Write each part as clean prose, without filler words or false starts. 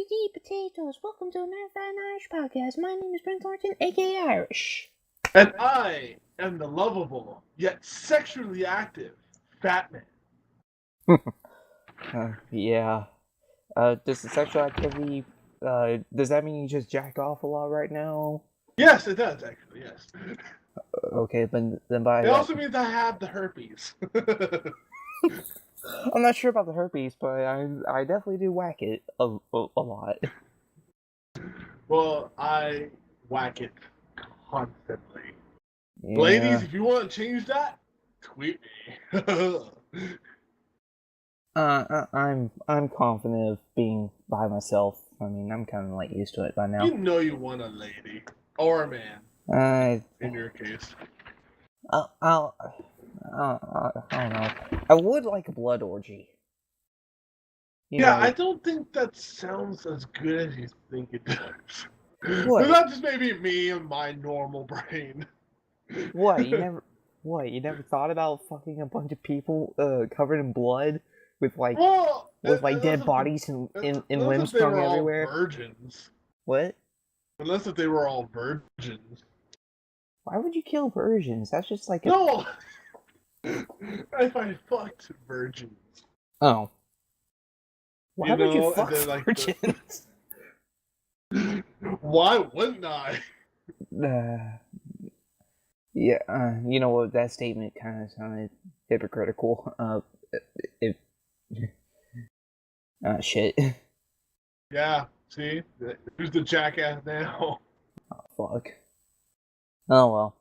Howdy potatoes! Welcome to another Fat and Irish podcast. My name is Brent, aka Irish. And I am the lovable, yet sexually active, Fat Man. Yeah. Does the sexual activity, does that mean you just jack off a lot right now? Yes, it does, actually, yes. Okay, then by It also means I have the herpes. I'm not sure about the herpes, but I definitely do whack it a lot. Well, I whack it constantly. Yeah. Ladies, if you want to change that, tweet me. I'm confident of being by myself. I mean, I'm kind of like used to it by now. You know you want a lady. Or a man. In your case. I don't know. I would like a blood orgy. I don't think that sounds as good as you think it does. What? But that's just maybe me and my normal brain. What? You never thought about fucking a bunch of people covered in blood with dead bodies and limbs strung everywhere? Virgins. What? Unless if they were all virgins. Why would you kill virgins? That's just like No! If I fucked virgins. Oh. Why would you fuck virgins? Why wouldn't I? Yeah, you know what? That statement kind of sounded hypocritical. Shit. Yeah, see? Who's the jackass now? Oh, fuck. Oh, well.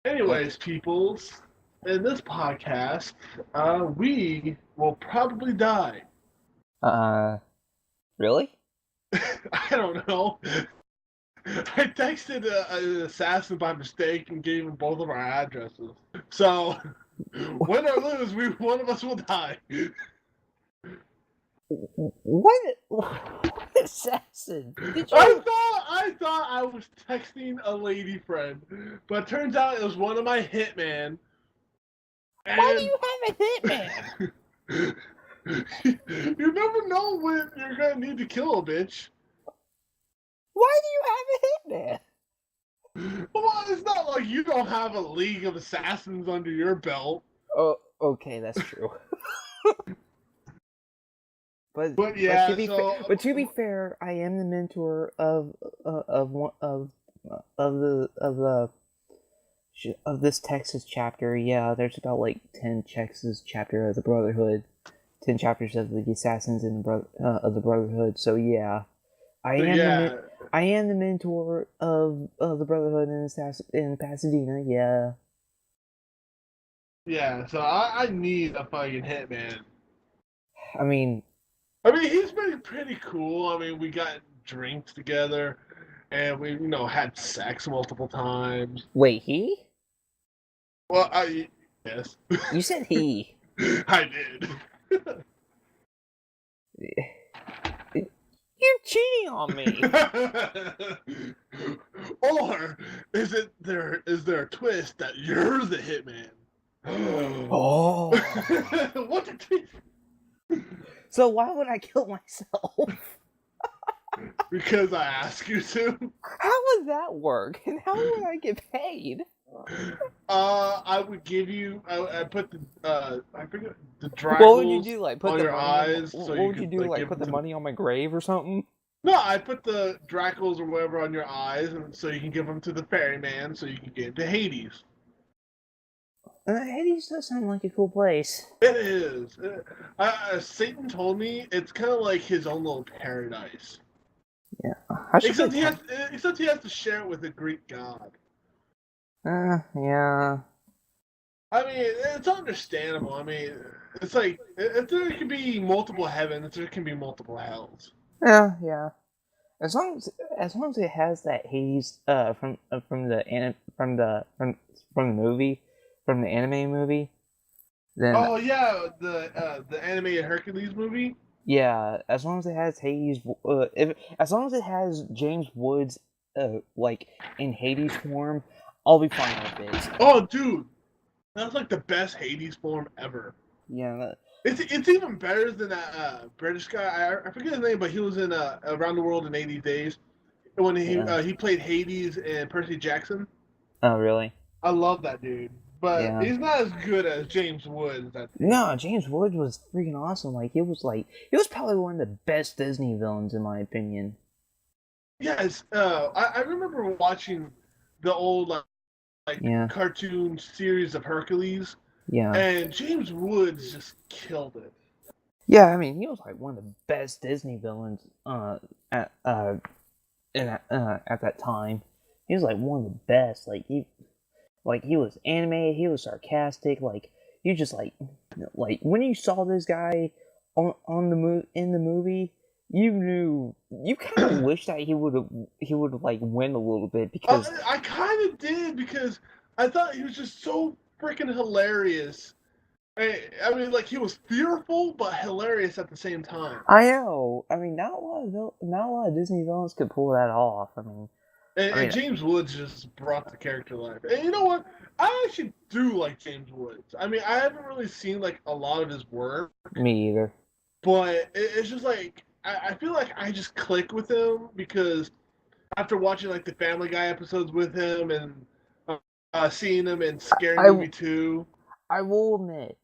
Anyways, peoples, in this podcast, we will probably die. Really? I don't know. I texted an assassin by mistake and gave him both of our addresses. So, win or lose, one of us will die. What assassin? Did you? I thought I was texting a lady friend, but it turns out it was one of my hitmen. Why do you have a hitman? You never know when you're gonna need to kill a bitch. Why do you have a hitman? Well, it's not like you don't have a league of assassins under your belt. Oh, okay, that's true. But to be fair, I am the mentor of this Texas chapter. Yeah, there's about like 10 Texas chapter of the Brotherhood, 10 chapters of the Assassins in of the Brotherhood. So yeah, I am the mentor of the Brotherhood in Pasadena. Yeah. Yeah, so I need a fucking hitman. I mean, he's been pretty cool. We got drinks together, and we, had sex multiple times. Wait, he? Well, yes. You said he. I did. You're cheating on me. Or is there a twist that you're the hitman? Oh. What the twist? So why would I kill myself? Because I asked you to. How would that work? And how would I get paid? I would give you. I put the I forget the Draculas. What would you do? Like put on the your eyes. What would you do? Like put the money on my grave or something? No, I put the Draculas or whatever on your eyes, and so you can give them to the ferryman, so you can get into Hades. Hades does sound like a cool place. It is. Satan told me it's kind of like his own little paradise. Yeah. Except he has to share it with a Greek god. Yeah. It's understandable. It's like there can be multiple heavens, there can be multiple hells. Yeah. As long as it has that Hades from the movie. From the anime movie, then the animated Hercules movie. Yeah, as long as it has Hades, as long as it has James Woods, like in Hades form, I'll be fine with it. Oh, dude, that's like the best Hades form ever. Yeah, It's even better than that British guy. I forget his name, but he was in Around the World in 80 Days when Yeah. he played Hades and Percy Jackson. Oh, really? I love that dude, but Yeah. he's not as good as James Woods. I think. No, James Woods was freaking awesome. He was probably one of the best Disney villains in my opinion. Yes, I remember watching the old like Yeah. cartoon series of Hercules, Yeah. and James Woods just killed it. Yeah, I mean, he was like one of the best Disney villains at at that time. He was like one of the best. Like he was animated, he was sarcastic, like you just like when you saw this guy on the in the movie, you knew you kind of wish that he would have like win a little bit because I kind of did because I thought he was just so freaking hilarious. I mean, like he was fearful but hilarious at the same time. I know. I mean, not a lot of Disney villains could pull that off. I And mean, James Woods just brought the character to life. And you know what? I actually do like James Woods. I mean, I haven't really seen like a lot of his work, me either. but it's just like I feel like I just click with him because after watching like the Family Guy episodes with him and seeing him in Scary I Movie 2. I will admit,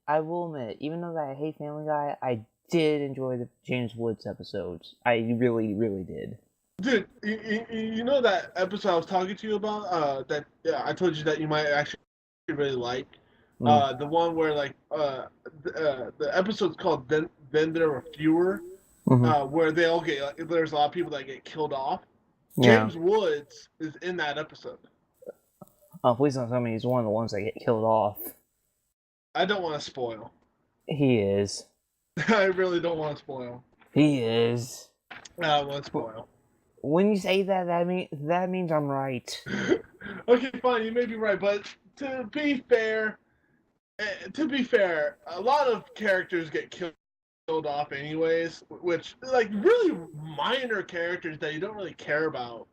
even though that I hate Family Guy, I did enjoy the James Woods episodes. I really, really did. Dude, you know that episode I was talking to you about? That I told you that you might actually really like. Mm. The one where like the episode's called Then There Were Fewer, Hmm. where they all get like, there's a lot of people that get killed off. Yeah. James Woods is in that episode. Oh, please don't tell me he's one of the ones that get killed off. I don't want to spoil. He is. I really don't want to spoil. He is. I don't want to spoil. When you say that, that means I'm right. Okay, fine, you may be right, but to be fair, a lot of characters get killed off anyways, which like really minor characters that you don't really care about.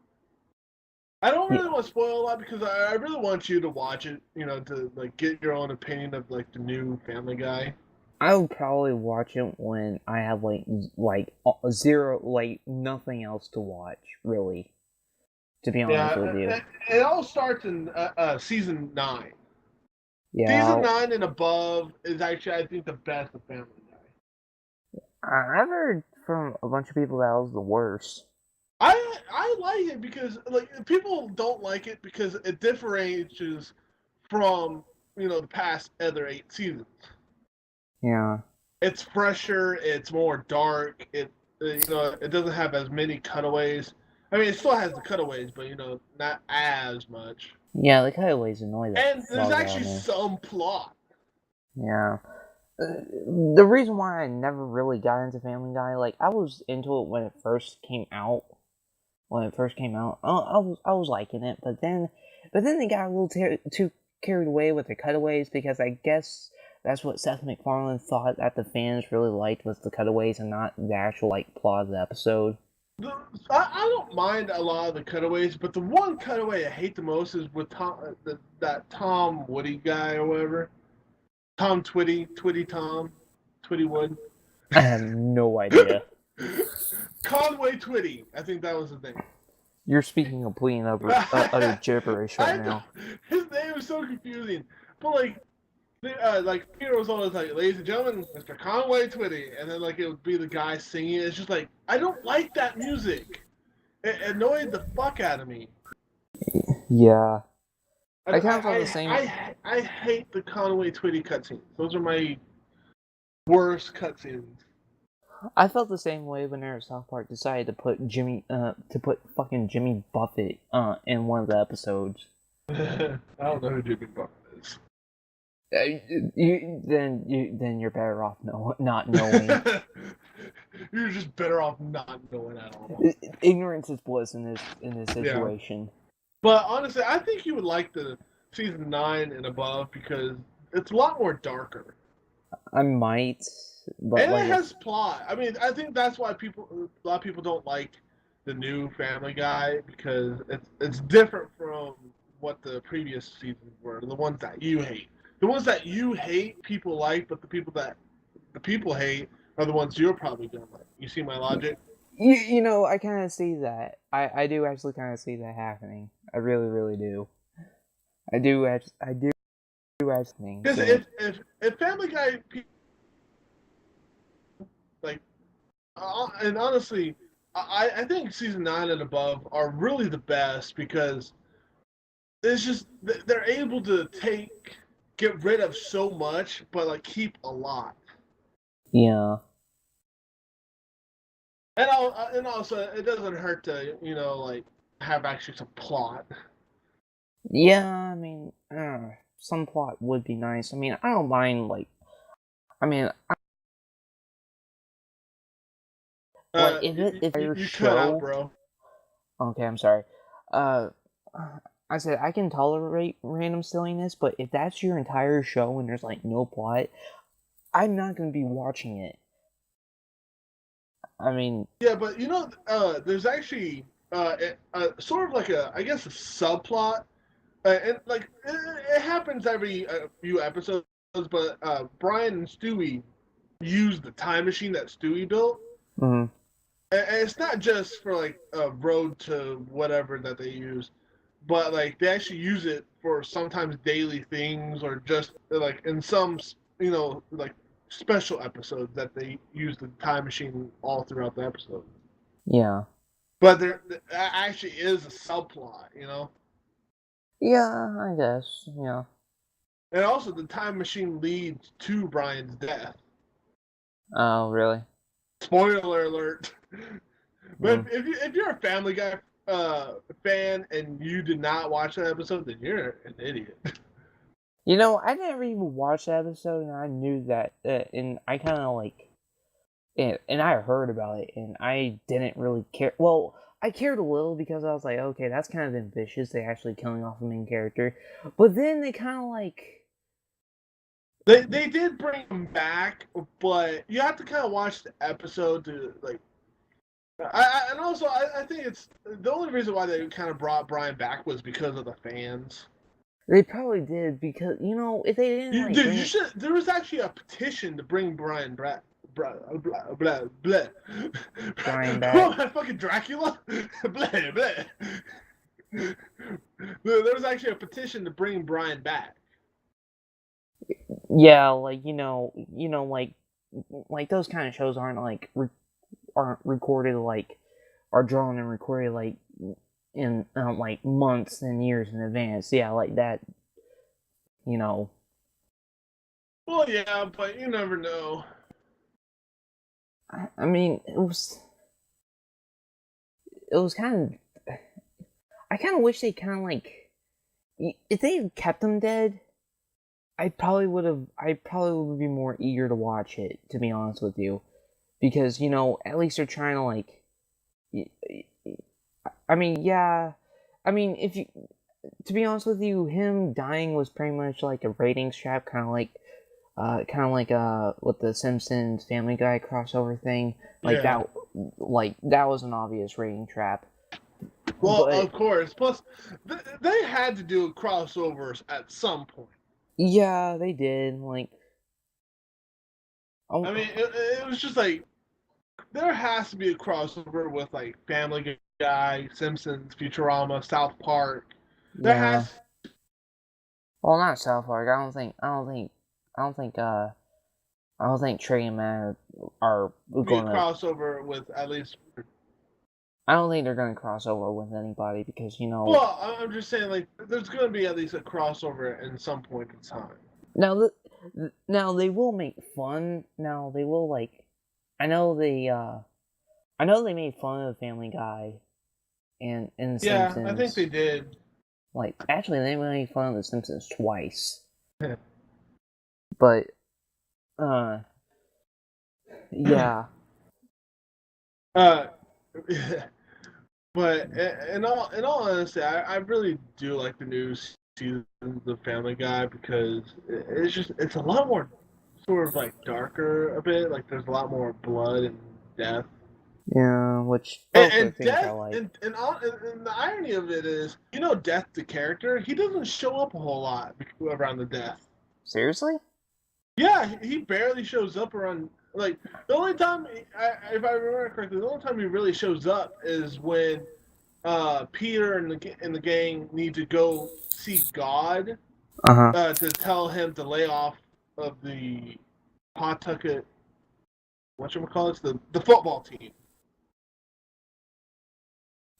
I don't Yeah. really want to spoil a lot because I really want you to watch it, you know, to like get your own opinion of like the new Family Guy. I will probably watch it when I have zero, like nothing else to watch, really. To be honest with Yeah, you. it all starts in season 9. Yeah, Season 9 and above is actually I think the best of Family Guy. I've heard from a bunch of people that was the worst. I like it because like people don't like it because it differentiates from the past other 8 seasons. Yeah. It's fresher, it's more dark. It doesn't have as many cutaways. I mean, it still has the cutaways, but not as much. Yeah, the cutaways annoy the And there's fuck out of actually me. some plot. Yeah. The reason why I never really got into Family Guy, like I was into it when it first came out. When it first came out, I was liking it, but then they got a little too carried away with the cutaways because I guess that's what Seth MacFarlane thought that the fans really liked was the cutaways and not the actual like plot of the episode. I don't mind a lot of the cutaways, but the one cutaway I hate the most is with that Tom Woody guy or whatever. Tom Twitty Tom, Twitty Wood. I have no idea. Conway Twitty, I think that was his name. You're speaking complete and utter gibberish right now. His name is so confusing, but like Peter was always like, "Ladies and gentlemen, Mr. Conway Twitty," and then like it would be the guy singing. It's just like I don't like that music. It annoyed the fuck out of me. Yeah. I kind of felt the same. I hate the Conway Twitty cutscenes. Those are my worst cutscenes. I felt the same way when South Park decided to put fucking Jimmy Buffett in one of the episodes. I don't know who Jimmy Buffett is. Then you're better off not knowing. You're just better off not knowing at all. Ignorance is bliss in this situation. Yeah. But honestly, I think you would like the season 9 and above because it's a lot more darker. I might, but and it has plot. I mean, I think that's why a lot of people don't like the new Family Guy because it's different from what the previous seasons were. The ones that you hate. The ones that you hate, people like, but the people that the people hate are the ones you're probably gonna like. You see my logic? You know, I kind of see that. I do actually kind of see that happening. I really, really do. I do actually Because so if Family Guy like and honestly, I think season 9 and above are really the best because it's just they're able to get rid of so much, but like keep a lot. yeah. And also it doesn't hurt to like have actually some plot. Yeah, I mean, some plot would be nice. I mean, I don't mind like I mean, like if your You cut out, show. bro. Okay, I'm sorry. Uh, I said I can tolerate random silliness, but if that's your entire show and there's like no plot, I'm not gonna be watching it. I mean, Yeah, but there's actually sort of like I guess a subplot, and like it happens every few episodes. But Brian and Stewie use the time machine that Stewie built, mm, and it's not just for like a road to whatever that they use, but like they actually use it for sometimes daily things or just like in some like special episodes that they use the time machine all throughout the episode. yeah, But there actually is a subplot. yeah, I guess, yeah. And also the time machine leads to Brian's death. Oh, really? Spoiler alert. But Mm. if you're a Family Guy fan and you did not watch that episode, then you're an idiot. You know, I never even watched that episode, and I knew that, and I kind of like, and I heard about it, and I didn't really care. Well, I cared a little because I was like, okay, that's kind of ambitious. They actually killing off a main character, but then they kind of like, They did bring him back, but you have to kind of watch the episode to like. And also I think it's the only reason why they kind of brought Brian back was because of the fans. they probably did because if they didn't like Dude, bring you it, should. There was actually a petition to bring Brian blah, blah, blah, blah. Brian Oh, back. that fucking Dracula. Blah, blah. There was actually a petition to bring Brian back. Yeah, like like those kind of shows aren't like aren't recorded like are drawn and recorded like in like months and years in advance. Yeah, like that. You know, Well, yeah, but you never know. I mean, it was kind of. I kind of wish they kind of like if they had kept him dead. I probably would have. I probably would be more eager to watch it. To be honest with you, because at least they're trying to like. I mean, yeah. I mean, if you to be honest with you, him dying was pretty much like a ratings trap, kind of like with the Simpsons Family Guy crossover thing. Like Yeah. that was an obvious rating trap. Well, But of course. Plus, they had to do crossovers at some point. yeah, they did. Like, oh, I mean, it was just like there has to be a crossover with like Family Guy, Simpsons, Futurama, South Park. There yeah. has Well, not South Park. I don't think. I don't think Trey and Matt are to be a gonna. crossover with at least. I don't think they're gonna cross over with anybody because Well, I'm just saying like there's going to be at least a crossover in some point in time. now now they will make fun. Now they will like. I know they. I know they made fun of Family Guy and The Yeah, I think they Simpsons. did. Like, actually, they made fun of The Simpsons twice. But, uh, yeah. uh, but in all honesty, I really do like the new seasons of Family Guy because it's a lot more sort of like darker a bit. Like there's a lot more blood and death. Yeah, which And, both are and things I death, like. and the irony of it is, Death, the character, he doesn't show up a whole lot around the death. Seriously? Yeah, he barely shows up around. Like the only time, if I remember correctly, the only time he really shows up is when Peter and the gang need to go see God Uh-huh. to tell him to lay off of the Pawtucket, whatchamacallit, the football team.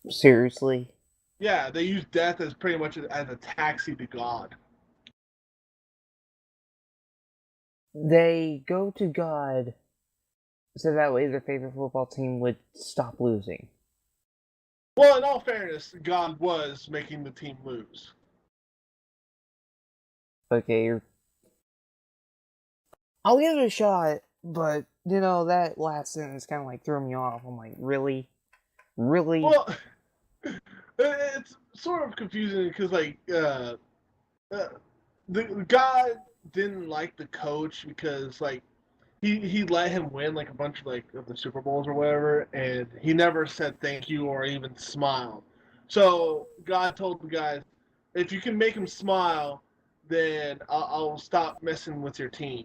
Seriously. Yeah, they use death as pretty much as a taxi to God. They go to God so that way their favorite football team would stop losing. Well, in all fairness, God was making the team lose. Okay, I'll give it a shot, but that last sentence kind of like threw me off. I'm like, really, really? Well, it's sort of confusing because uh, the God didn't like the coach because he let him win like a bunch of the Super Bowls or whatever, and he never said thank you or even smiled. So God told the guys, if you can make him smile, then I'll stop messing with your team.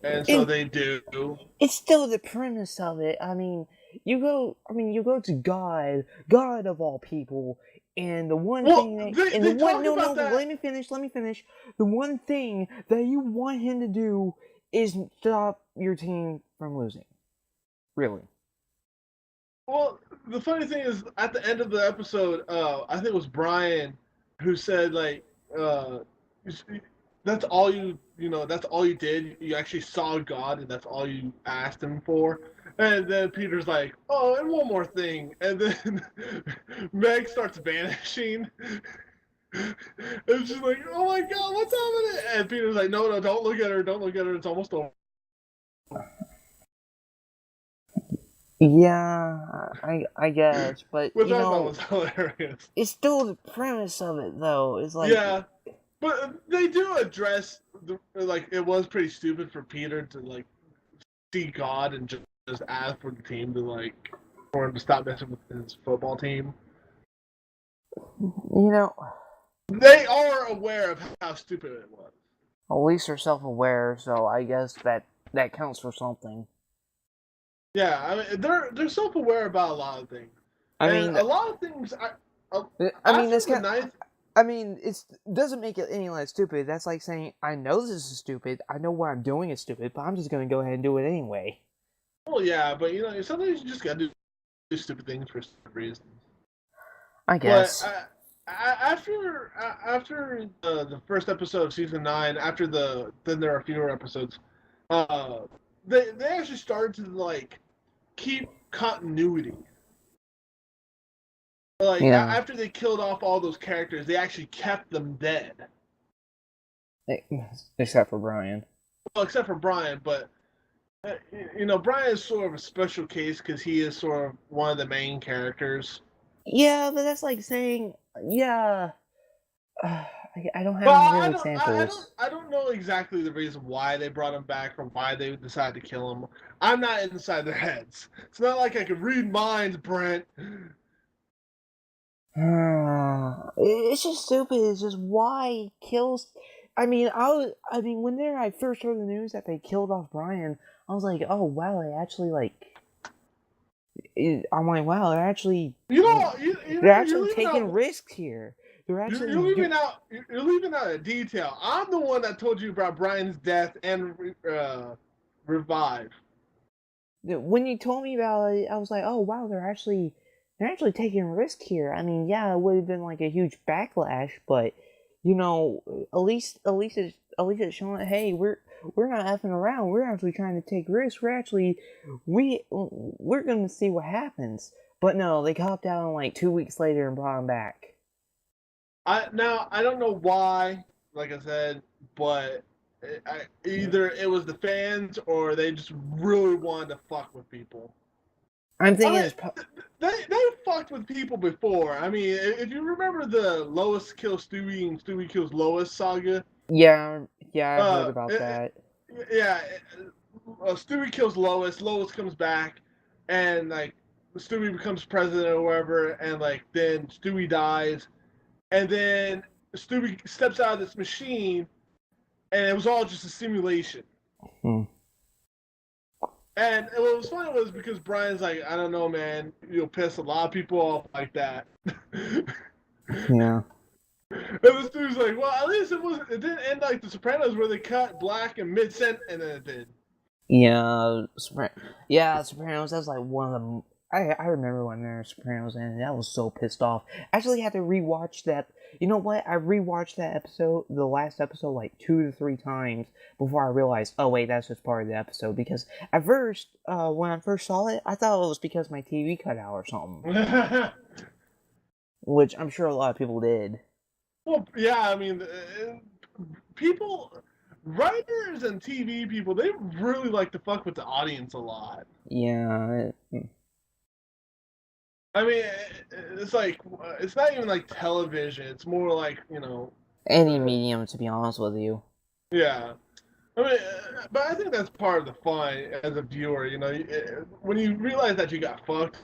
And so And they do. it's still the premise of it. You go to God, God of all people, and the one Well, thing that, and the they one, talk no, no, about that. let me finish. The one thing that you want him to do is stop your team from losing. Really. Well, the funny thing is, at the end of the episode, I think it was Brian who said uh, that's all that's all you did. You actually saw God, and that's all you asked him for. And then Peter's like, "Oh, and one more thing," and then Meg starts vanishing. It's just like, "Oh my God, what's happening?" And Peter's like, "No, no, don't look at her, don't look at her. It's almost over." Yeah, I guess, but Which I thought was hilarious. it's still the premise of it though. It's like, Yeah, but they do address it was pretty stupid for Peter to see God and just ask for the team to for him to stop messing with his football team. you know, They are aware of how stupid it was. at least they're self-aware, so I guess that counts for something. Yeah, I mean they're self aware about a lot of things, I and mean, a lot of things. I mean After that's the kind. ninth, I mean, it doesn't make it any less stupid. That's like saying, I know this is stupid. I know what I'm doing is stupid, but I'm just gonna go ahead and do it anyway. well, yeah, but sometimes you just gotta do stupid things for stupid reasons. I But guess. after the first episode of season 9, after then there are fewer episodes. Uh, they actually started to keep continuity. Yeah. After they killed off all those characters, they actually kept them dead. Except for Brian. Well, except for Brian, but Brian is sort of a special case because he is sort of one of the main characters. Yeah, but that's like saying, yeah. I don't But have any real examples. I don't know exactly the reason why they brought him back or why they decided to kill him. I'm not inside their heads. It's not like I can read minds, Brent. It's just stupid. It's just why kills. I mean, when I first heard the news that they killed off Brian, I was like, oh wow, they actually I'm like, wow, they're actually You're leaving taking out risks here. They're you're actually leaving out you're leaving out a detail. I'm the one that told you about Brian's death and revive. when you told me about it, I was like, oh wow, they're actually taking risk here. I mean, yeah, it would have been like a huge backlash, but at least it's showing that, hey, we're not effing around. We're actually trying to take risks. We're gonna see what happens. But no, they copped out on like 2 weeks later and brought him back. I don't know why, like I said, but either it was the fans or they just really wanted to fuck with people. I'm I thinking mean, it's they fucked with people before. I mean, if you remember the Lois kills Stewie and Stewie kills Lois saga, yeah, I heard uh, about it, that. yeah, Stewie kills Lois. Lois comes back, and Stewie becomes president or whatever, and then Stewie dies, and then Stewie steps out of this machine, and it was all just a simulation. Hmm. And what was funny was because Brian's like, I don't know, man, you'll piss a lot of people off like that. Yeah. And this dude's like, well, at least it didn't end like The Sopranos where they cut black and mid-sent, and then it did. Yeah, Sopranos. That's like one of the. I remember when there were Sopranos, and I was so pissed off. I actually had to rewatch that. You know what? I rewatched that episode, the last episode, like 2 to 3 times before I realized, oh wait, that's just part of the episode. Because at first, when I first saw it, I thought it was because my TV cut out or something, which I'm sure a lot of people did. Well, yeah, I mean, people, writers and TV people, they really like to fuck with the audience a lot. Yeah. I mean, it's like, it's not even like television. It's more like, Any medium, to be honest with you. yeah. I mean, but I think that's part of the fun as a viewer. When you realize that you got fucked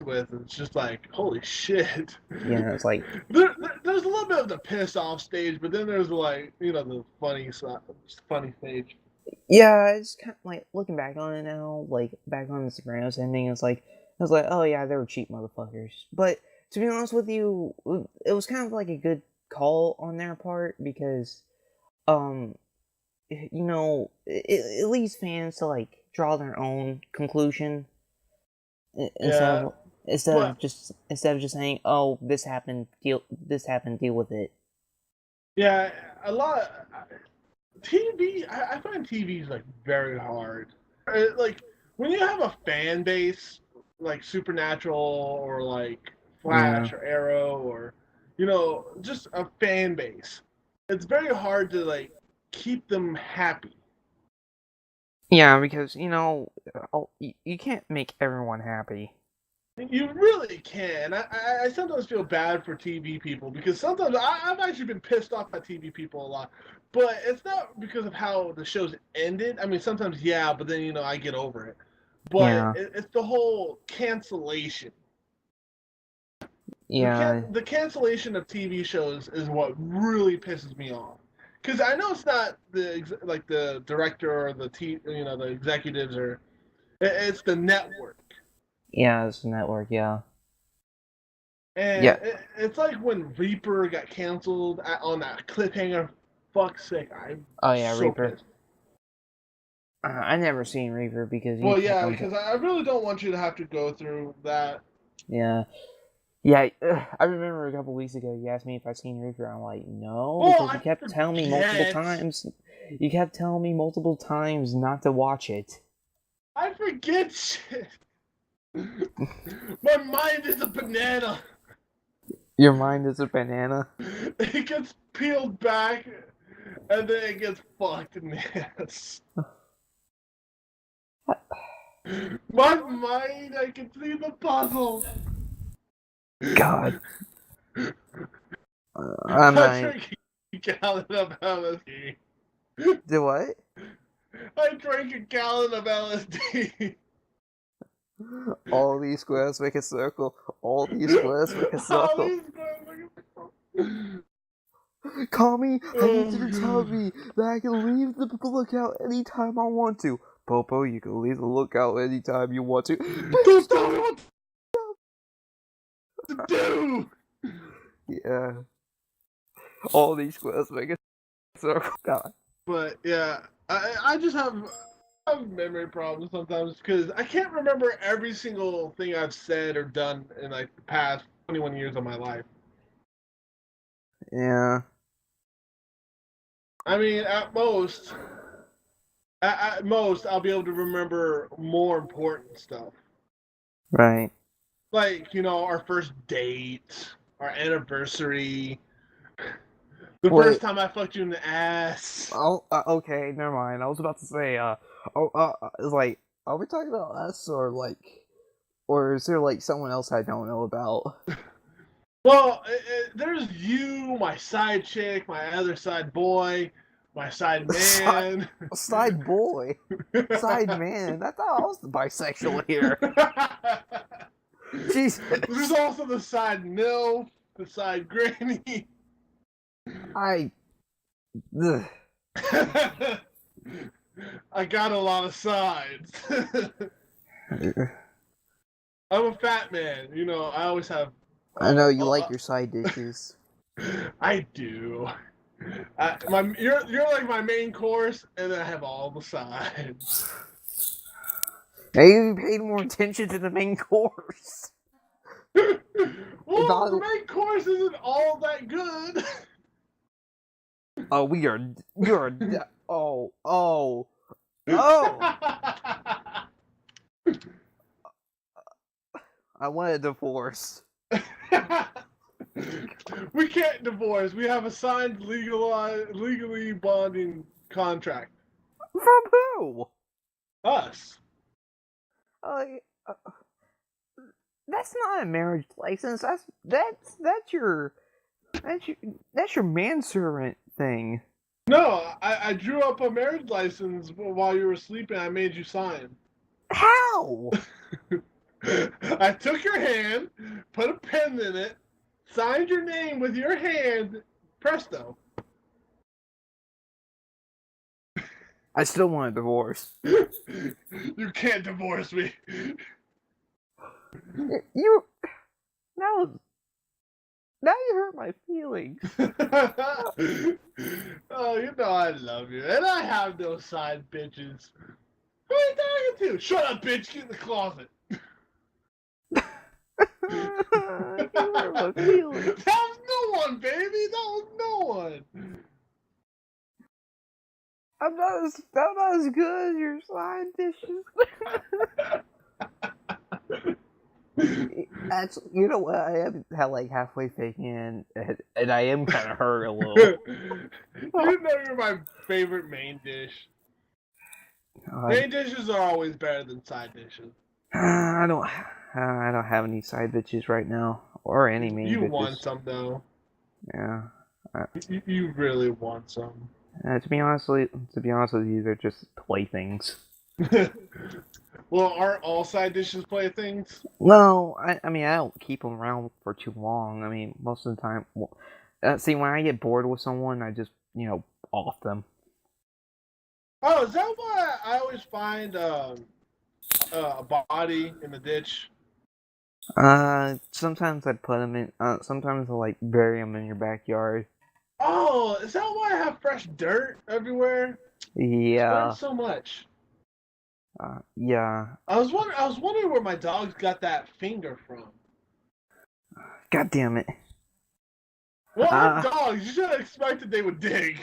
with, it's just like, holy shit. Yeah, it's like There's a little bit of the piss off stage, but then there's like, the funny stage. yeah, it's kind of like looking back on it now, like back on the Sopranos ending. I was like, oh yeah, they were cheap motherfuckers. But to be honest with you, it was kind of like a good call on their part because, um, it leads fans to like draw their own conclusion instead Yeah, of but instead of just saying, oh, this happened, deal with it. yeah, a lot of TV. I find TV is like very hard. Like when you have a fan base like Supernatural or like Yeah. Flash or Arrow or just a fan base, it's very hard to like keep them happy. Yeah, because you can't make everyone happy. You really can. I sometimes feel bad for TV people because sometimes I've actually been pissed off at TV people a lot. But it's not because of how the shows ended. I mean, sometimes, yeah, but then, I get over it. But Yeah, it's the whole cancellation. yeah, The cancellation of TV shows is what really pisses me off. Because I know it's not the director or the executives it's the network. yeah. It's a network. Yeah, And yeah. it's like when Reaper got canceled on that cliffhanger. Fuck's sake, I'm Oh yeah, so Reaper. pissed. I never seen Reaper because you Well, kept yeah, on. because I really don't want you to have to go through that. Yeah, yeah. I remember a couple weeks ago you asked me if I seen Reaper. I'm like, no, Oh, because you I kept telling me multiple forget. times. You kept telling me multiple times not to watch it. I forget shit. My mind is a banana. Your mind is a banana. It gets peeled back, and then it gets fucked in the ass. My mind, I can see the puzzle. God, I'm I not. drink a gallon of LSD. Do what? I drank a gallon of LSD. All these squares make a circle. All these squares make a All circle. these girls Kami, I need you to tell oh, me that I can leave the lookout anytime I want to. Popo, you can leave the lookout anytime you want to. don't tell me what to do. Yeah. All these squares make a circle. God. But yeah, I just have memory problems sometimes because I can't remember every single thing I've said or done in like the past 21 years of my life. Yeah. I mean, at most, I'll be able to remember more important stuff. Right. Like, our first date, our anniversary, the first Wait. time I fucked you in the ass. Oh, okay, never mind. I was about to say, it's like, are we talking about us or is there like someone else I don't know about? Well, there's you, my side chick, my other side boy, my side man. Side boy, side man. I thought I was the bisexual here. Jesus. There's also the side MILF, the side granny. I. Ugh. I got a lot of sides. I'm a fat man. You know, I always have. I know you like your side dishes. I do. You're like my main course, and then I have all the sides. Maybe you paid more attention to the main course. Well, the main course isn't all that good. Oh, oh. I want a divorce. We can't divorce. We have a signed legally bonding contract. From who? Us. Uh, that's not a marriage license. That's your manservant thing. No, I drew up a marriage license while you were sleeping. I made you sign. How? I took your hand, put a pen in it, signed your name with your hand. Presto. I still want a divorce. You can't divorce me. You now you hurt my feelings. Oh, you know I love you, and I have no side bitches. Who are you talking to? Shut up, bitch. Get in the closet. That was no one, baby. That was no one. I'm not as good as your side dishes. Actually, you know what? I am like halfway faking it, and I am kind of hurt a little. You know you're my favorite main dish. Main dishes are always better than side dishes. I don't have any side bitches right now, or any main You bitches. want some though. Yeah. You really want some. To be honest with you, they're just playthings. Well, aren't all side dishes playthings? No, I mean I don't keep them around for too long. I mean most of the time. See, when I get bored with someone, I just off them. Oh, is that why I always find a body in the ditch? Sometimes I put them in. Sometimes I like bury them in your backyard. Oh, is that why I have fresh dirt everywhere? Yeah. Explains so much. Yeah. I was wondering where my dogs got that finger from. God damn it. Well, they're dogs. You should have expected they would dig.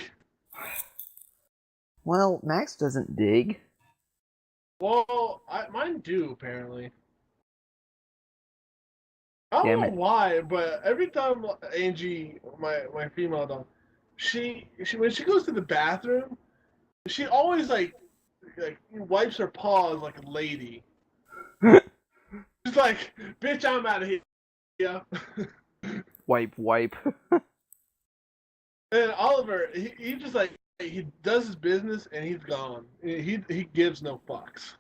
Well, Max doesn't dig. Well, mine do apparently. I don't know why, but every time Angie, my female dog, she when she goes to the bathroom, she always like wipes her paws like a lady. She's like, "Bitch, I'm out of here." Yeah. Wipe. And Oliver, he just like he does his business and he's gone. He gives no fucks.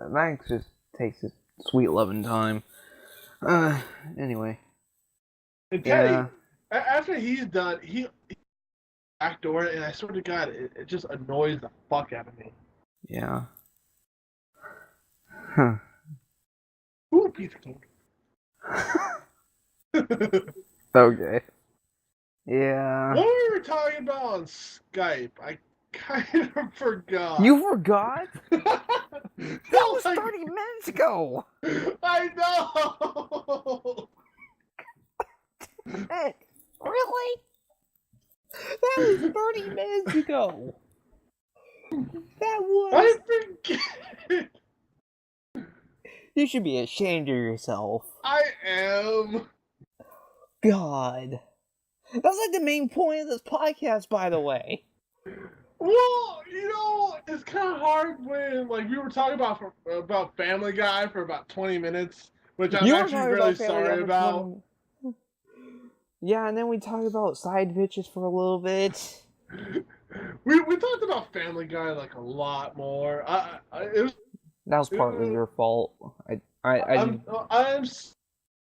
Max just takes his sweet loving time. Anyway. And Teddy, after he's done, he backdoor it, and I swear to God, it just annoys the fuck out of me. Yeah. Huh. Ooh, piece of cake. Okay. Yeah. What we were talking about on Skype, I kind of forgot. You forgot? That was like, 30 minutes ago. I know. Hey, really? That was 30 minutes ago. That was. I forget. You should be ashamed of yourself. I am. God. That's like the main point of this podcast, by the way. Well, it's kind of hard when we were talking about Family Guy for about 20 minutes, which I'm actually really sorry about. Yeah, and then we talked about side bitches for a little bit. We talked about Family Guy a lot more. That was partly your fault.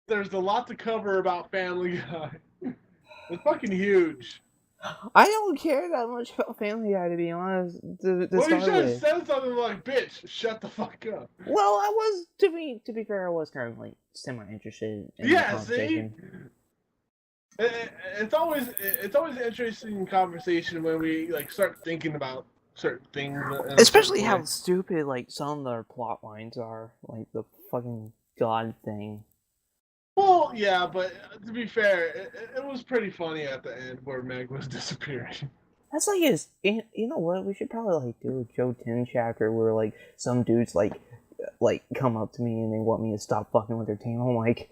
There's a lot to cover about Family Guy. It's fucking huge. I don't care that much about Family Guy, to be honest. To Well, you start should have with. said something like, "Bitch, shut the fuck up." Well, I was to be fair, I was kind of like semi interested in the Yeah, see, conversation. it's always an interesting conversation when we like start thinking about certain things in a Especially certain how way. stupid like some of their plot lines are, like the fucking god thing. Well, yeah, but to be fair, it was pretty funny at the end where Meg was disappearing. That's like his. You know what? We should probably like do a Joe 10 chapter where like some dudes like come up to me and they want me to stop fucking with their team. I'm like,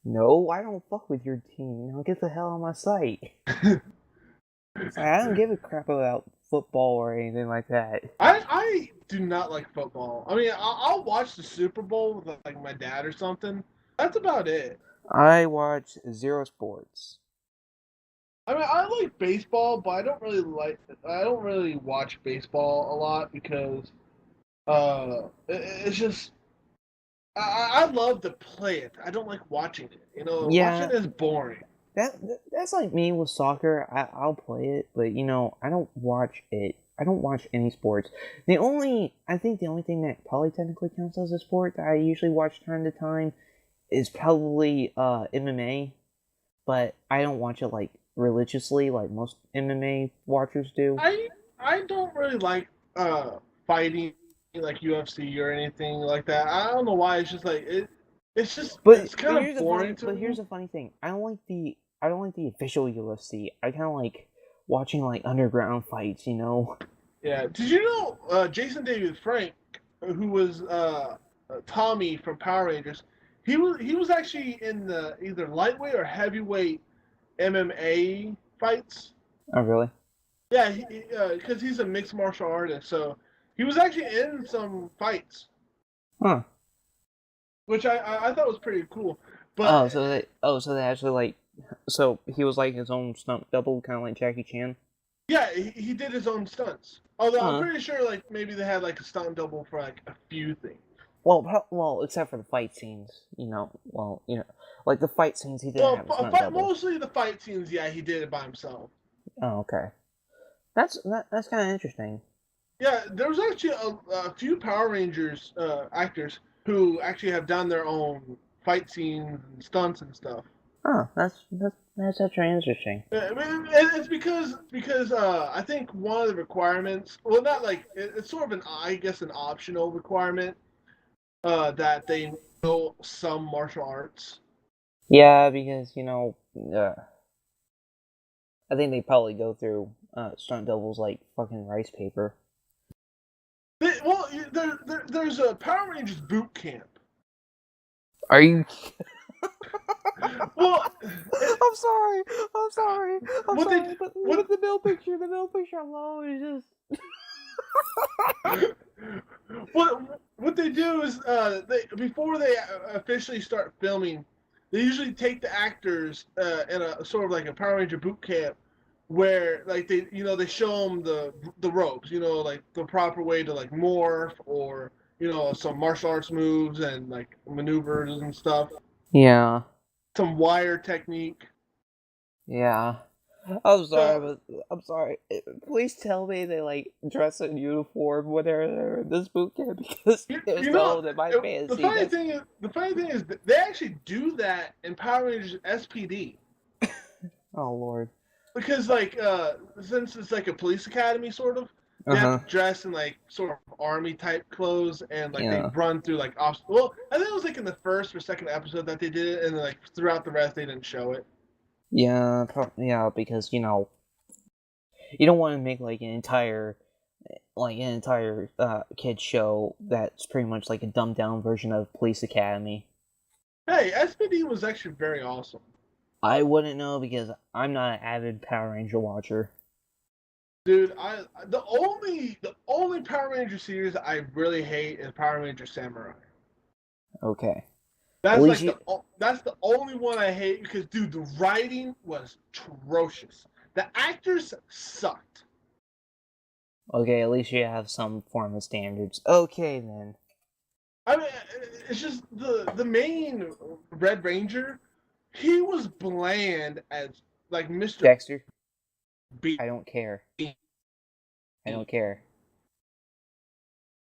no, I don't fuck with your team. Now get the hell on my site. It's like, I don't give a crap about football or anything like that. I do not like football. I mean, I'll watch the Super Bowl with like my dad or something. That's about it. I watch zero sports. I mean, I like baseball, but I don't really watch baseball a lot because it's just I love to play it. I don't like watching it. You know, watching Yeah, it is boring. that's like me with soccer. I'll play it, but you know, I don't watch it. I don't watch any sports. I think the only thing that probably technically counts as a sport that I usually watch time to time is probably MMA, but I don't watch it like religiously like most MMA watchers do. I don't really like fighting like UFC or anything like that. I don't know why. It's just like it's kind of boring to But here's me. the funny thing. I don't like the official UFC. I kind of like watching like underground fights, you know. Yeah. Did you know Jason David Frank, who was Tommy from Power Rangers? He was actually in the either lightweight or heavyweight MMA fights. Oh really? Yeah, because he's a mixed martial artist, so he was actually in some fights, Huh. which I thought was pretty cool. But So they actually like so he was like his own stunt double, kind of like Jackie Chan. yeah, he did his own stunts. Although I'm Huh. pretty sure like maybe they had like a stunt double for like a few things. Well, except for the fight scenes, you know. Well, you know, like the fight scenes, he didn't Well, have a stunt double. mostly the fight scenes, yeah, he did it by himself. Oh, okay. That's kind of interesting. Yeah, there was actually a few Power Rangers actors who actually have done their own fight scenes and stunts and stuff. Oh, that's actually interesting. I mean, it's because I think one of the requirements, well, not like it's sort of an I guess an optional requirement that they know some martial arts. Yeah, because you know, I think they probably go through stunt doubles like fucking rice paper. Well, there's a Power Rangers boot camp. Are you? Well, it, I'm sorry. I'm sorry. I'm what they sorry. But what the middle picture alone is what they do is they before they officially start filming, they usually take the actors in a sort of like a Power Ranger boot camp where like they show them the ropes, like the proper way to like morph or some martial arts moves and like maneuvers and stuff, Yeah. some wire technique. Yeah. I'm sorry, So but I'm sorry. Please tell me they like dress in uniform when they're in this boot camp because you, there's you know no in my the fantasy. funny That's thing is they actually do that in Power Rangers SPD. oh lord. Because like since it's like a police academy sort of, Uh they have huh. to dress in like sort of army type clothes and like they Yeah. run through like well, I think it was like in the first or second episode that they did it, and then, like throughout the rest they didn't show it. Yeah. Yeah. Because you don't want to make like an entire kid show that's pretty much like a dumbed down version of Police Academy. Hey, SPD was actually very awesome. I wouldn't know because I'm not an avid Power Ranger watcher. Dude, the only Power Ranger series I really hate is Power Ranger Samurai. Okay. At That's least like you that's the only one I hate because dude, the writing was atrocious. The actors sucked. okay, at least you have some form of standards. Okay then. I mean, it's just the main Red Ranger. He was bland as like Mister Dexter? I don't care. I don't care.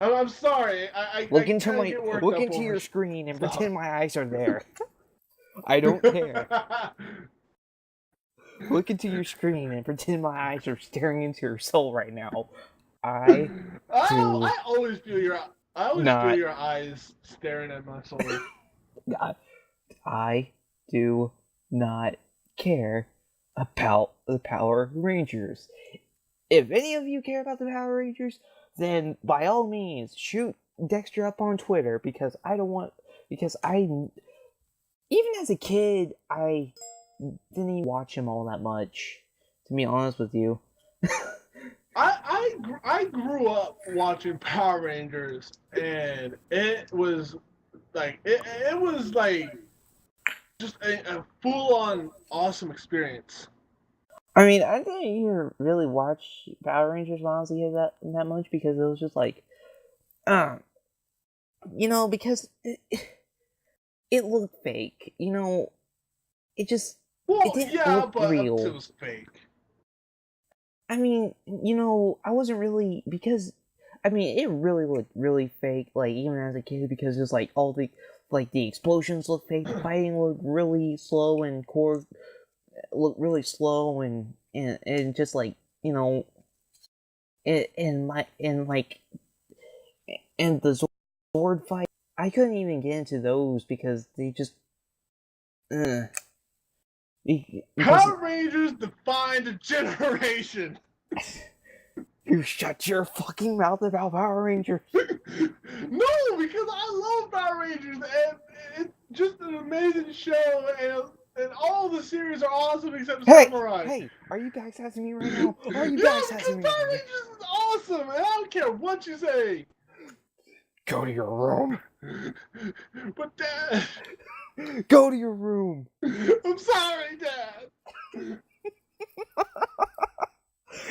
I'm sorry. I Look kind into of get worked up over your screen and stuff. pretend my eyes are there. I don't care. Look into your screen and pretend my eyes are staring into your soul right now. I always feel your not. eyes staring at my soul. I do not care about the Power Rangers. If any of you care about the Power Rangers, then by all means shoot Dexter up on Twitter because I don't want. Because even as a kid, I didn't even watch him all that much. To be honest with you. I grew up watching Power Rangers, and it was like it was like just a full on awesome experience. I mean, I didn't even really watch Power Rangers when I was a kid that much because it was just like, because it looked fake. It just it Well, didn't yeah, look but up to it real. was fake. I mean, I wasn't really because I mean it really looked really fake. Like even as a kid, because it's like all the the explosions look fake, the fighting looked really slow and looked really slow and just like and my and the Zord fight. I couldn't even get into those because they just because Power Rangers defined a generation. you shut your fucking mouth about Power Rangers. No, because I love Power Rangers, and it's just an amazing show, and all the series are awesome except Samurai. Hey, are you backsassing me right now? Are you Yeah, backsassing because me Power right now? Rangers is awesome, and I don't care what you say. Go to your room. But Dad, Go to your room. I'm sorry, Dad.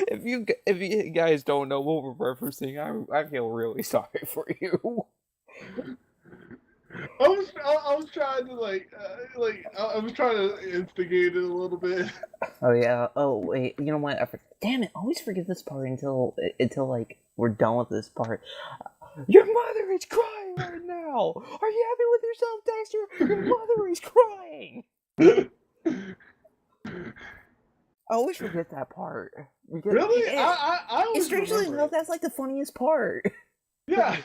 If you guys don't know what we're referencing, I feel really sorry for you. I was trying to I was trying to instigate it a little bit. Oh yeah. Oh wait. You know what? Damn it! I always forget this part until like we're done with this part. Your mother is crying right now. Are you happy with yourself, Dexter? Your mother is crying. I always forget that part. Because Really? I always strangely remember enough, it. that's like the funniest part. Yeah.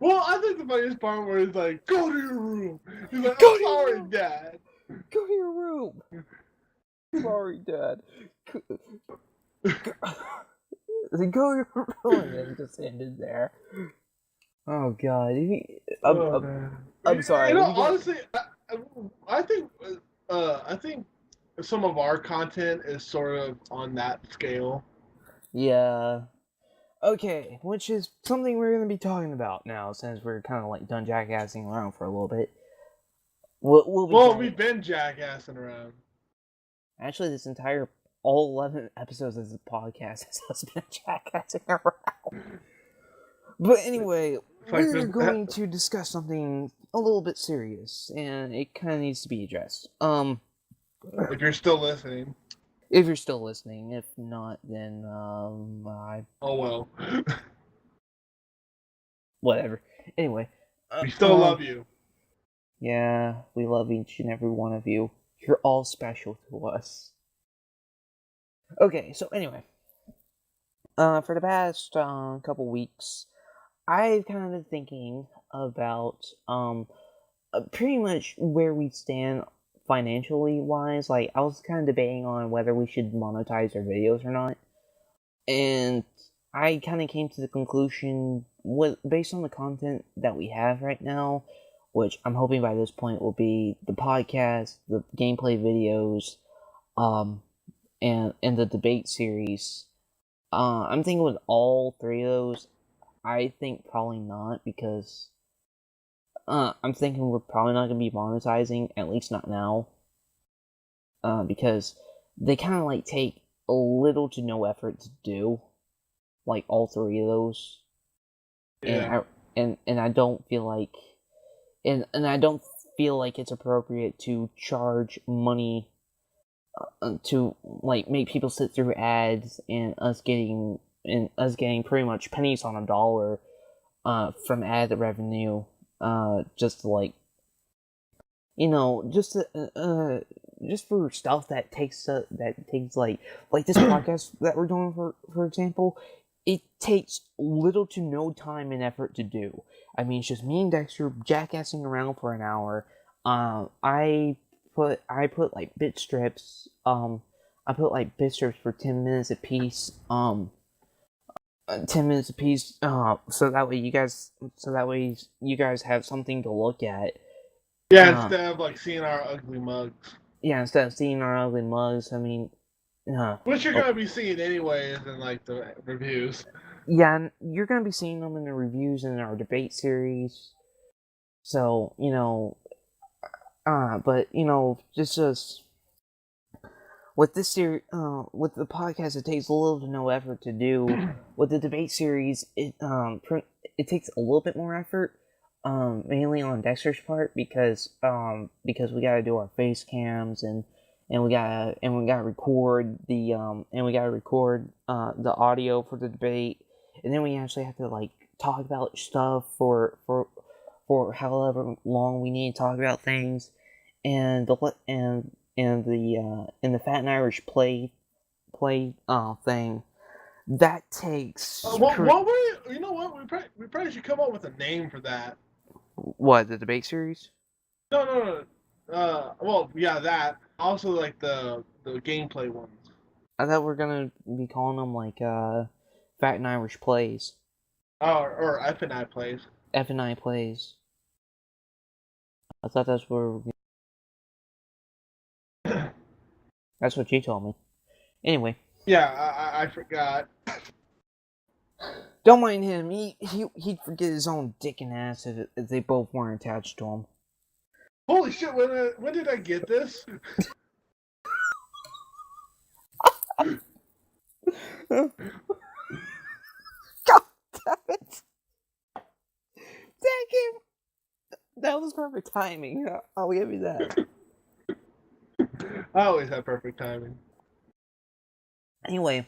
Well, I think the funniest part where he's like, "Go to your room." He's like, Go "I'm to your sorry, room. Dad." Go to your room. Sorry, Dad. Go to your room, and then just ended there. Oh God. Oh man. I'm sorry. You know, If you get honestly, I think I think some of our content is sort of on that scale. yeah. Okay, which is something we're going to be talking about now, since we're kind of like done jackassing around for a little bit. We'll be Well, chatting. we've been jackassing around. Actually, this entire all 11 episodes of the podcast has us been jackassing around. But anyway, we're going to discuss something a little bit serious, and it kind of needs to be addressed. If you're still listening. If you're still listening, if not, then Oh well. whatever. Anyway, We still love you. yeah, we love each and every one of you. You're all special to us. Okay, so anyway, for the past couple weeks, I've kind of been thinking about pretty much where we stand financially wise. Like, I was kind of debating on whether we should monetize our videos or not, and I kind of came to the conclusion, based on the content that we have right now, which I'm hoping by this point will be the podcast, the gameplay videos, and the debate series. I'm thinking with all three of those, I think probably not, because I'm thinking we're probably not gonna be monetizing, at least not now. Because they kind of like take a little to no effort to do, like all three of those. Yeah. And I don't feel like, and I don't feel like it's appropriate to charge money to like make people sit through ads and us getting pretty much pennies on a dollar from ad revenue, just to, like, just for stuff that takes like this podcast that we're doing, for example. It takes little to no time and effort to do. I mean, it's just me and Dexter jackassing around for an hour. I put like bit strips. I put like bit strips for 10 minutes a piece. 10 minutes a piece. So that way you guys have something to look at. Yeah, instead of like seeing our ugly mugs. Yeah, instead of seeing our ugly mugs. I mean, which you're gonna be seeing anyways in like the reviews. Yeah, and you're gonna be seeing them in the reviews in our debate series. So but just with this series, with the podcast, it takes a little to no effort to do. With the debate series, it takes a little bit more effort, mainly on Dexter's part, because we gotta do our face cams, and we gotta record the the audio for the debate, and then we actually have to like talk about stuff for however long we need to talk about things, and the Fat and Irish play thing that takes. What were you know what we probably should come up with a name for that. What, the debate series? No. Well, yeah, that. Also, like the gameplay ones. I thought we were gonna be calling them like Fat and Irish Plays. Oh, or F and I Plays. F and I Plays. I thought that's where. That's what you told me. Anyway. Yeah, I forgot. Don't mind him. He'd forget his own dick and ass if they both weren't attached to him. Holy shit! When did I get this? God damn it! Thank you. That was perfect timing. I'll give you that. I always have perfect timing. Anyway,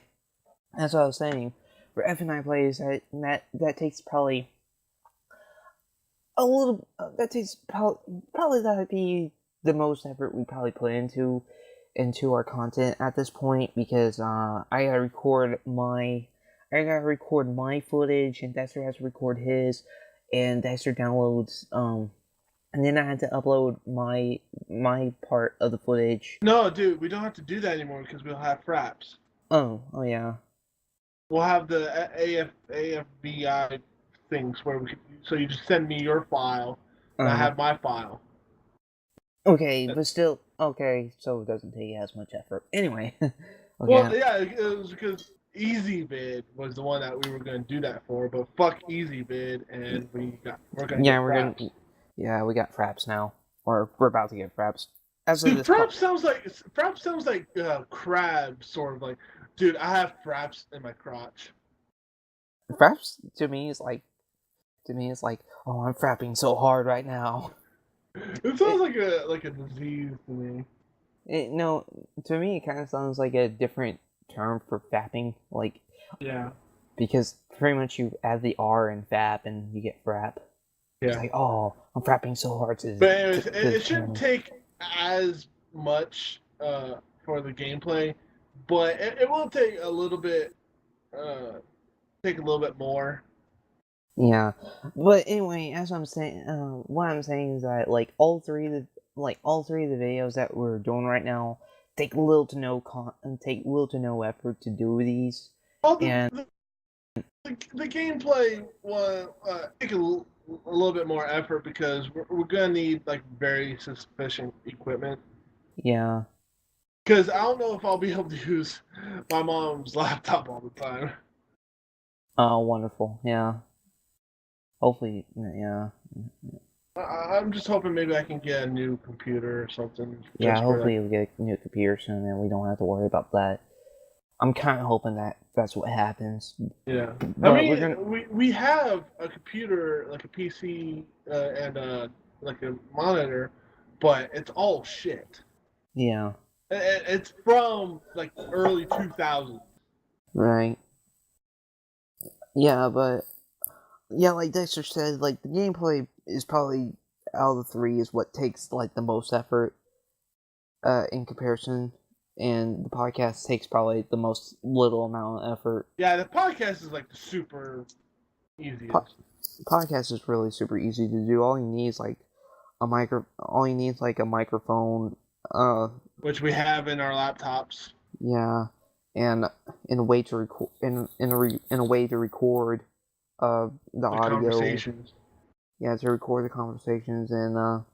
that's what I was saying. For F and I Plays, that takes probably a little. That takes probably that'd be the most effort we probably put into our content at this point, because I gotta record my footage, and Dexter has to record his, and Dexter downloads and then I had to upload my part of the footage. No, dude, we don't have to do that anymore because we'll have fraps. Oh yeah. We'll have the AFBI things where so you just send me your file, and I have my file. Okay, but still, okay, so it doesn't take as much effort. Anyway. Okay. Well, yeah, it was because EasyBid was the one that we were going to do that for, but fuck EasyBid, and we're going to get fraps. We got fraps now, or we're about to get fraps. Dude, fraps sounds like crab, sort of like. Dude, I have fraps in my crotch. Fraps to me is like, oh, I'm frapping so hard right now. It sounds like a disease to me. No, to me it kind of sounds like a different term for fapping, like. Yeah. Because pretty much you add the R in fap and you get frap. Yeah. It's like, oh, I'm frapping so hard to. But anyways, it shouldn't take as much for the gameplay, but it will take a little bit. Take a little bit more. Yeah, but anyway, as I'm saying, what I'm saying is that like all three of the videos that we're doing right now take little to no effort to do these. Well, the gameplay will take a little bit more effort because we're gonna need like very sufficient equipment. Yeah. Because I don't know if I'll be able to use my mom's laptop all the time. Oh, wonderful! Yeah. Hopefully, yeah. I'm just hoping maybe I can get a new computer or something. Yeah, hopefully we'll get a new computer soon, and we don't have to worry about that. I'm kind of hoping that that's what happens. Yeah, but I mean, we have a computer, like a PC, and like a monitor, but it's all shit. Yeah. It's from like early 2000s. Right. Yeah, but yeah, like Dexter said, like the gameplay is probably out of the three is what takes like the most effort in comparison, and the podcast takes probably the most little amount of effort. Yeah, the podcast is like the super Po- easiest. podcast is really super easy to do. All you need is like a micro. All you need is like a microphone. Which we have in our laptops. Yeah, and in a way to record in a way to record the The audio. conversations. Yeah, to record the conversations and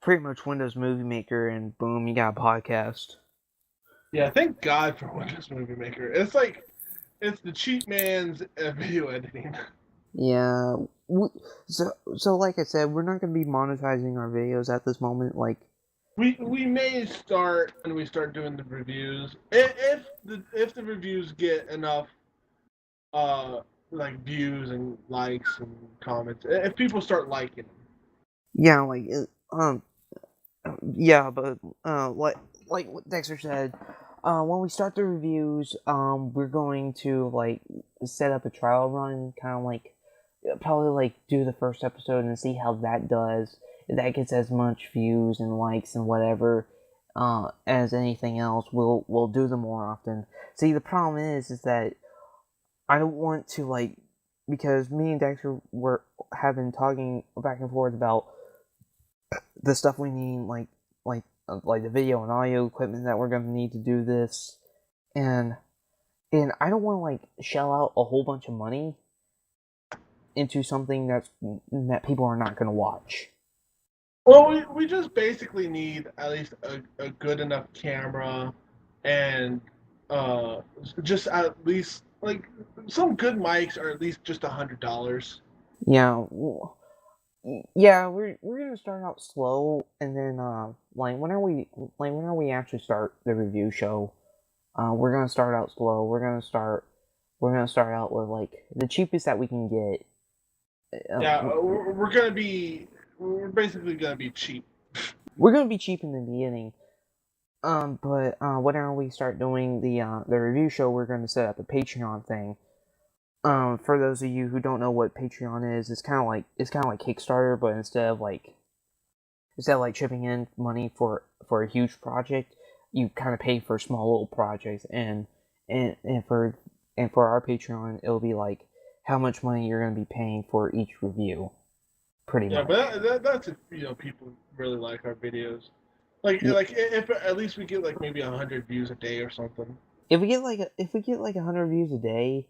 pretty much Windows Movie Maker, and boom, you got a podcast. Yeah, thank God for Windows Movie Maker. It's like it's the cheap man's video editing. Yeah. So like I said, we're not going to be monetizing our videos at this moment. Like, We may start when we start doing the reviews if the reviews get enough uh like views and likes and comments, if people start liking them. yeah, like yeah, but like what Dexter said, when we start the reviews, we're going to like set up a trial run, kind of like probably like do the first episode and see how that does. If that gets as much views and likes and whatever as anything else, we'll do them more often. See, the problem is that I don't want to like, because me and Dexter have been talking back and forth about the stuff we need, like the video and audio equipment that we're gonna need to do this, and I don't want to like shell out a whole bunch of money into something that people are not gonna watch. Well, we just basically need at least a good enough camera and uh just at least like some good mics are at least just $100. Yeah, yeah, we're gonna start out slow, and then like whenever we actually start the review show, we're gonna start out slow. We're gonna start out with like the cheapest that we can get. Yeah, we're basically gonna be cheap. We're gonna be cheap in the beginning. But whenever we start doing the review show, we're gonna set up a Patreon thing. For those of you who don't know what Patreon is, it's kind of like Kickstarter, but instead of like chipping in money for a huge project, you kind of pay for small little projects, and for our Patreon, it'll be like how much money you're gonna be paying for each review, pretty Yeah, much. but that's if people really like our videos. Yeah, Like if at least we get like maybe 100 views a day or something. if we get like 100 views a day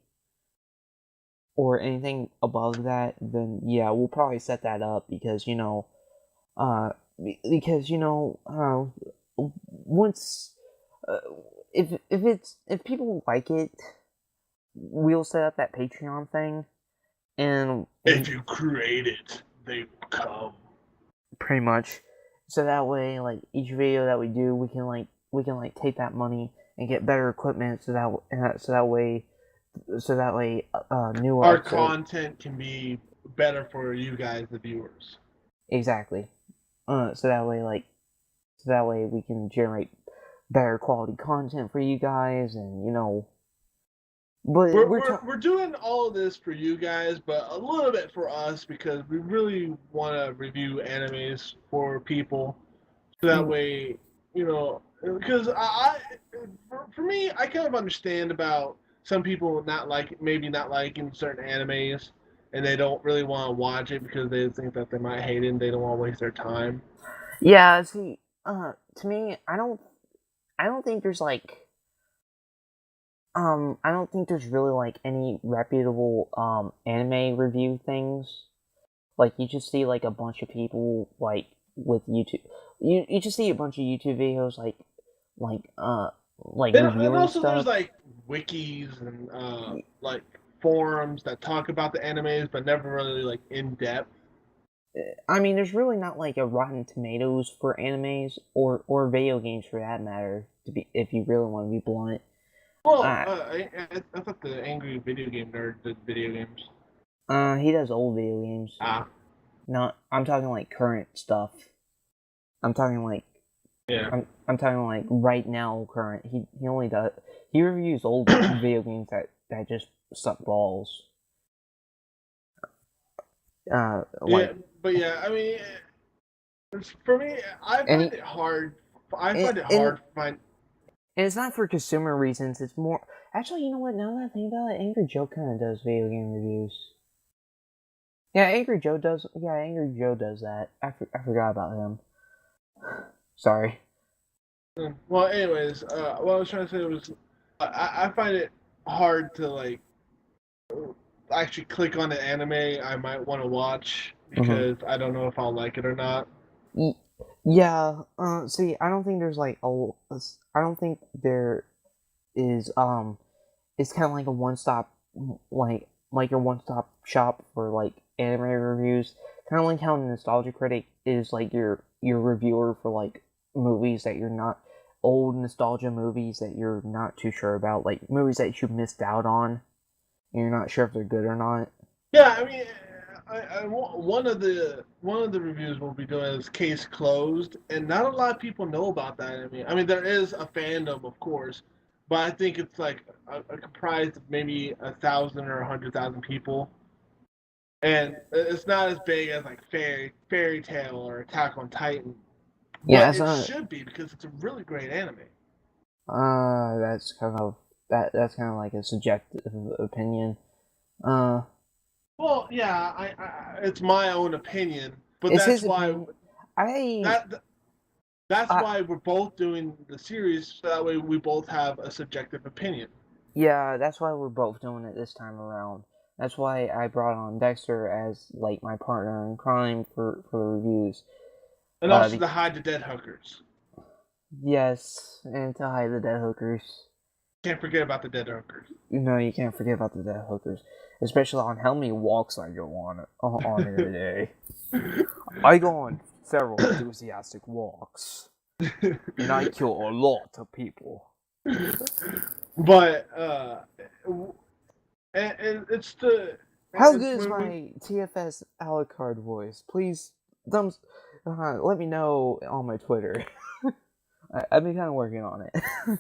or anything above that, then yeah, we'll probably set that up because uh, because once uh, if people like it, we'll set up that Patreon thing, and If you create it, they will come. pretty much, so that way like each video that we do, we can like take that money and get better equipment, so that way newer Our episodes. content can be better for you guys, the viewers. Exactly. So that way so that way we can generate better quality content for you guys, and but We're doing all of this for you guys, but a little bit for us because we really want to review animes for people, so that way, because for me, I kind of understand about some people maybe not liking certain animes, and they don't really want to watch it because they think that they might hate it and they don't want to waste their time. yeah, see, to me, I don't think there's like I don't think there's really like any reputable anime review things. Like you just see like a bunch of people like with YouTube. You just see a bunch of YouTube videos like uh like And reviewing also, there's stuff. like wikis and like forums that talk about the animes, but never really like in depth. I mean, there's really not like a Rotten Tomatoes for animes or video games for that matter. To be, if you really want to be blunt, Well, uh, I thought the angry video game nerd did video games. he does old video games. Ah, Not, I'm talking like current stuff. I'm talking Yeah. I'm talking like right now, current. He only does. He reviews old video games that just suck balls. Yeah, Like but yeah, I mean, for me, I and find it hard. I and, find it and hard to find. and it's not for consumer reasons. It's more actually. You know what? Now that I think about it, Angry Joe kind of does video game reviews. Yeah, Angry Joe does. Yeah, Angry Joe does that. I forgot about him. Sorry. Well, anyways, what I was trying to say was, I find it hard to like actually click on the anime I might want to watch Mm-hmm. because I don't know if I'll like it or not. Yeah. See, I don't think there's like a. I don't think there is. It's kind of like a one stop, like your one stop shop for like anime reviews. Kind of like how Nostalgia Critic is like your reviewer for like movies that you're not old nostalgia movies that you're not too sure about, like movies that you missed out on. And you're not sure if they're good or not. Yeah, I mean, one of the reviews we'll be doing is Case Closed, and not a lot of people know about that anime. I mean, there is a fandom, of course, but I think it's like a comprised of maybe 1,000 or 100,000 people, and it's not as big as like Fairy Tale or Attack on Titan, Yeah, but it's it not. should be because it's a really great anime. That's kind of that's kind of like a subjective opinion. Uh, Well, yeah, it's my own opinion, but it's his opinion. I that that's I why we're both doing the series, so that way we both have a subjective opinion. Yeah, that's why we're both doing it this time around. That's why I brought on Dexter as like my partner in crime for the reviews. And Uh, also the, to hide the dead hookers. yes, and to hide the dead hookers. Can't forget about the dead hookers. You know, you can't forget about the dead hookers, especially on how many walks I go on in a day. I go on several enthusiastic walks, and I kill a lot of people. But and How it's good is when we my TFS Alucard voice? Please, thumbs. Let me know on my Twitter. I've been kind of working on it.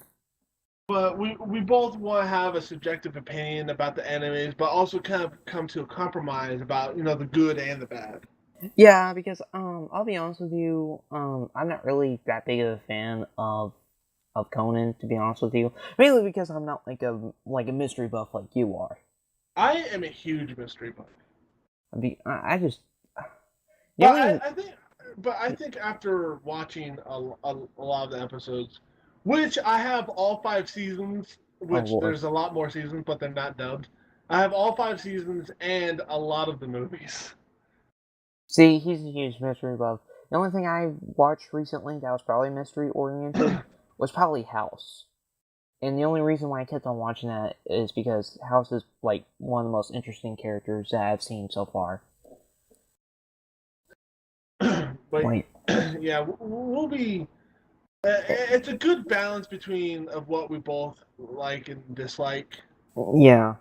but we both want to have a subjective opinion about the animes, but also kind of come to a compromise about the good and the bad. Yeah, because I'll be honest with you, I'm not really that big of a fan of Conan, to be honest with you. Mainly because I'm not like a mystery buff like you are. I am a huge mystery buff. I just the But only I think after watching a lot of the episodes, which I have all 5 seasons, oh which lord. there's a lot more seasons, but they're not dubbed. I have all 5 seasons and a lot of the movies. See, he's a huge mystery buff. The only thing I watched recently that was probably mystery oriented was probably House. And the only reason why I kept on watching that is because House is like one of the most interesting characters that I've seen so far. But Like, yeah, we'll be. It's a good balance between of what we both like and dislike. yeah,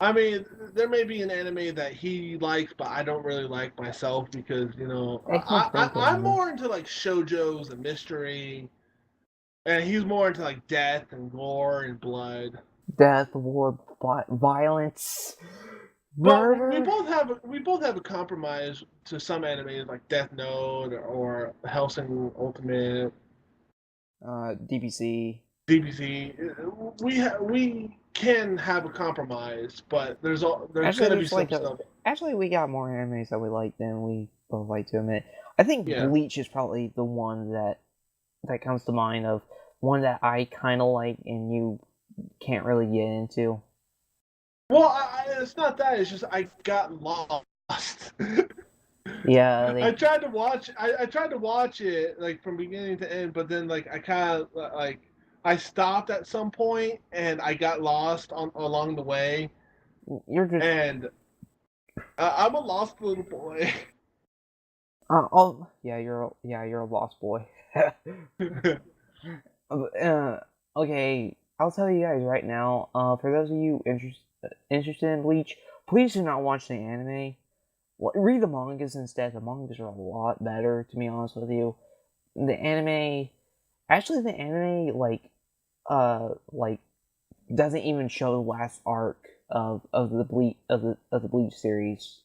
I mean, there may be an anime that he likes, but I don't really like myself because I can't think of I'm any. more into like shojo's and mystery, and he's more into like death and gore and blood. Death, war, violence, But murder. we both have a compromise to some animes like Death Note or Hellsing Ultimate, DBC. DBZ. We can have a compromise, but there's Actually, gonna be there's some like a. stuff. Actually, we got more animes that we like than we both like to admit. I think Yeah. Bleach is probably the one that comes to mind of one that I kind of like and you can't really get into. Well, it's not that. It's just I got lost. Yeah, I they. tried to watch. I tried to watch it like from beginning to end, but then like I kind of like I stopped at some point and I got lost on along the way, You're just. and I'm a lost little boy. Oh, you're a lost boy. Okay, I'll tell you guys right now. For those of you interested in Bleach, please do not watch the anime. Read the mangas instead. The mangas are a lot better, to be honest with you. The anime, Actually, the anime doesn't even show the last arc of the Bleach series.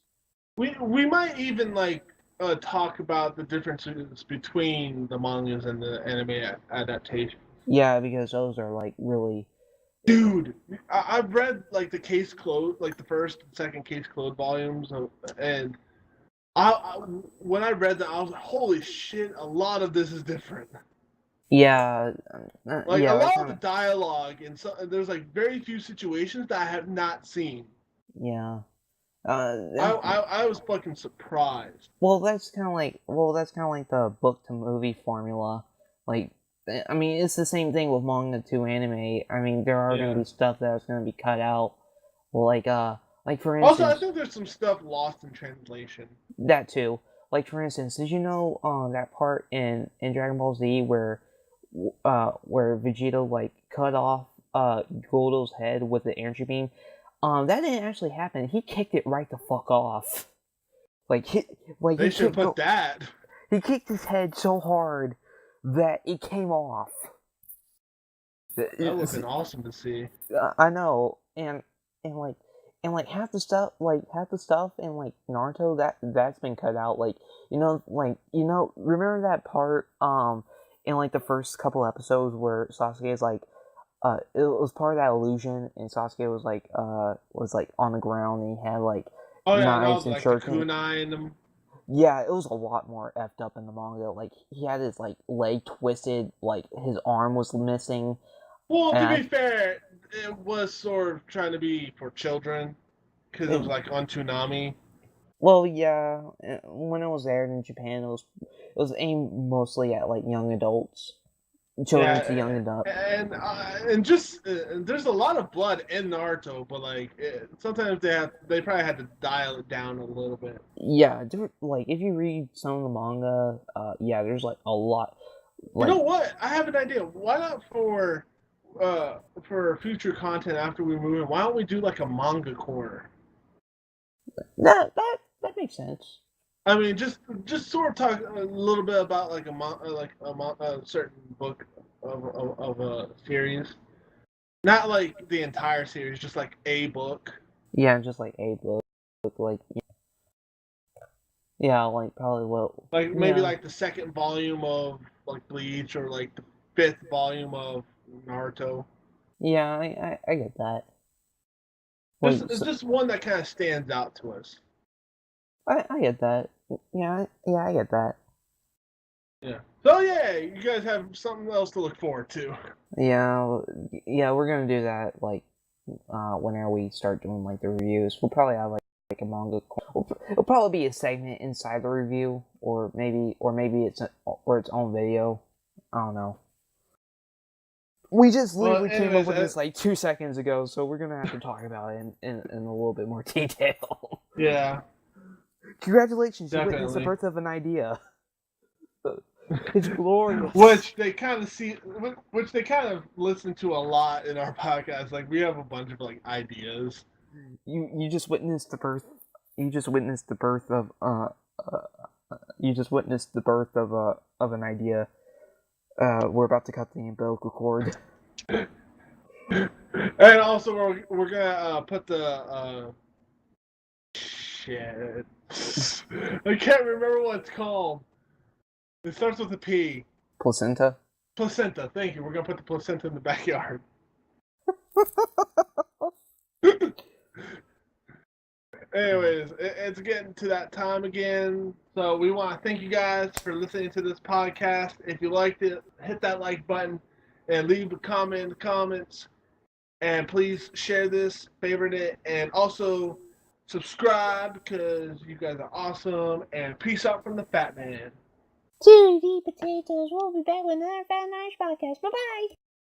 We might even talk about the differences between the mangas and the anime adaptation. Yeah, because those are like really. Dude, I've read like the case closed, like the first and second case closed volumes, and when I read that, I was like, "Holy shit! A lot of this is different." Yeah, Like a yeah, lot of the dialogue, and so there's like very few situations that I have not seen. yeah. I was fucking surprised. That's kind of like the book to movie formula. Like, I mean, it's the same thing with manga to anime. I mean, there are going to be stuff that's going to be cut out, like for Also, I instance, think there's some stuff lost in translation. that too. Like for instance, did you know that part in Dragon Ball Z where Vegeta like cut off Goldo's head with the energy beam? That didn't actually happen. He kicked it right the fuck off. They should put that. He kicked his head so hard that it came off. That would have been awesome to see. I know, and like half the stuff in like Naruto that's been cut out. Remember that part in like the first couple episodes where Sasuke is like it was part of that illusion, and Sasuke was like on the ground, and he had like knives and like shirts the kunai and them. Yeah, it was a lot more effed up in the manga. Like he had his like leg twisted, like his arm was missing. Well, to be fair, it was sort of trying to be for children because it was like on Toonami. Well, yeah, when it was aired in Japan, it was aimed mostly at like young adults, children to young adults. And just there's a lot of blood in Naruto, but like sometimes they probably had to dial it down a little bit. Yeah, like if you read some of the manga, yeah, there's like a lot. Like, you know what? I have an idea. Why not for future content after we move in? Why don't we do like a manga corner? That makes sense. I mean, just sort of talk a little bit about like a certain book of a series, not like the entire series, just like a book. Yeah, just like a book, like yeah, like probably what. Like maybe like the second volume of like Bleach or like the fifth volume of Naruto. Yeah, I get that. It's just one that kind of stands out to us. I get that. Yeah, I get that. Yeah. So yeah, you guys have something else to look forward to. Yeah, we're gonna do that like whenever we start doing like the reviews. We'll probably have like a manga. It'll probably be a segment inside the review, or maybe it's its own video. I don't know. We just literally came up with this like 2 seconds ago, so we're gonna have to talk about it in a little bit more detail. Yeah. Congratulations, Definitely. you witnessed the birth of an idea. It's glorious. Which they kind of listen to a lot in our podcast. Like we have a bunch of like ideas. You just witnessed the birth. You just witnessed the birth of You just witnessed the birth of an idea. We're about to cut the umbilical cord. And also we're gonna put the shit. I can't remember what it's called. It starts with a P. Placenta? Placenta, thank you. We're gonna put the placenta in the backyard. Anyways, it's getting to that time again. So we want to thank you guys for listening to this podcast. If you liked it, hit that like button and leave a comment in the comments. And please share this, favorite it, and also subscribe because you guys are awesome. And peace out from the Fat Man. Duty potatoes. We'll be back with another Fat Nice podcast. Bye bye.